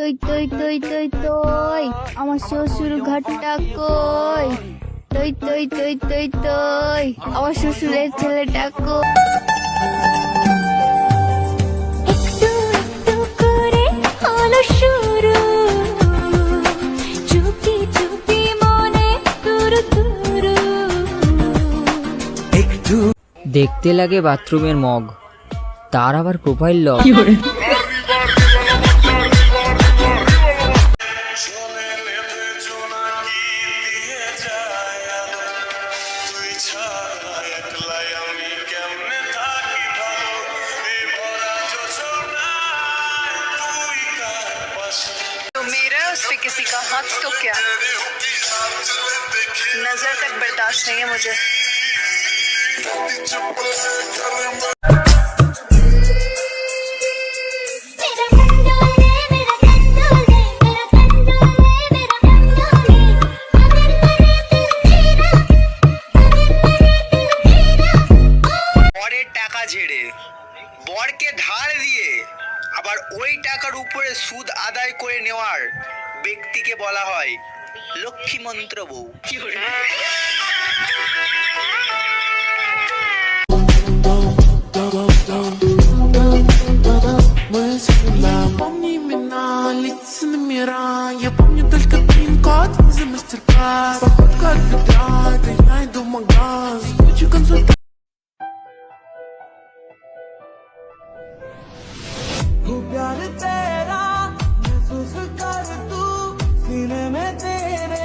তুই তুই তুই তুই তুই আমার শ্বশুর ঘরটা কই? তুই তুই তুই তুই তুই আমার শ্বশুরের ছেলেটা কই? একটু একটু করে হলো শুরু, চুপি চুপি মনে তুরু তুরু। দেখতে লাগে বাথরুমের মগ, তার আবার প্রোফাইল লক। तो मेरा उस पे किसी का हाथ तो क्या, नजर तक बर्दाश्त नहीं है मुझे। मेरा कंडोले मेरा कंडोले मेरा कंडोले मेरा कंडोले, अगर करे दिल तेरा, अगर करे दिल तेरा। বরের টাকা ঝেড়ে বরকে ধার দিয়ে আবার ওই টাকার উপরে সুদ আদায় করে নেওয়ার ব্যক্তিকে বলা হয় লক্ষ্মীমন্ত্র বউ। Помни имена, лица номера. Я помню только пин-код за мастер-класс. Походка от бедра, это я иду в магаз. Хочу консультацию. प्यार तेरा महसूस कर तू सीने में तेरे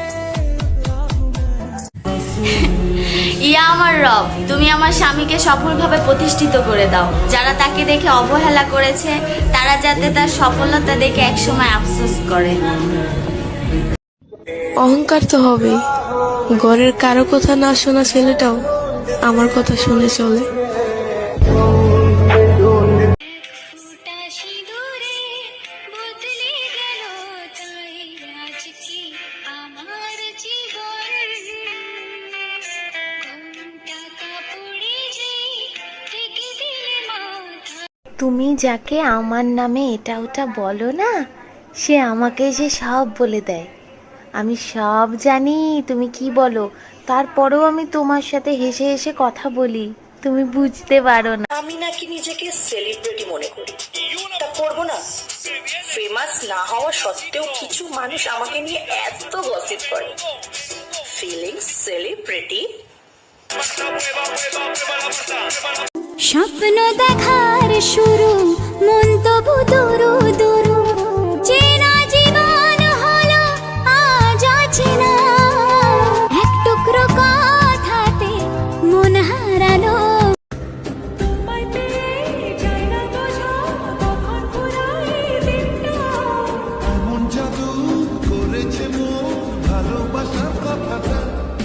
ইয়া আমার রব, তুমি আমার স্বামীকে সফলভাবে প্রতিষ্ঠিত করে দাও। যারা তাকে দেখে অবহেলা করেছে তারা যাতে তার সফলতা দেখে একসময় আফসোস করে। অহংকার তো হবেই, ঘরের কারো কথা না শোনা ছেলেটাও আমার কথা শুনে চলে। फूटा सिंदूरे बदले गেল তাই আজকে আমার জীবন। কোনটা কাপড়ে যে থেকে দিলে মাথা। তুমি যাকে আমার নামে এটা ওটা বলো না, সে আমাকে এসে সব বলে দেয়। আমি সব জানি তুমি কি বলো, তারপরেও আমি তোমার সাথে হেসে হেসে কথা বলি, তুমি বুঝতে পারো না। আমি নাকি নিজেকে সেলিব্রিটি মনে করি, তা করবো না? ফেমাস না হওয়া সত্ত্বেও কিছু মানুষ আমাকে নিয়ে এত গসিপ করে। Feeling celebrity. স্বপ্ন দেখার শুরু, মন তবু দুরু দুরু।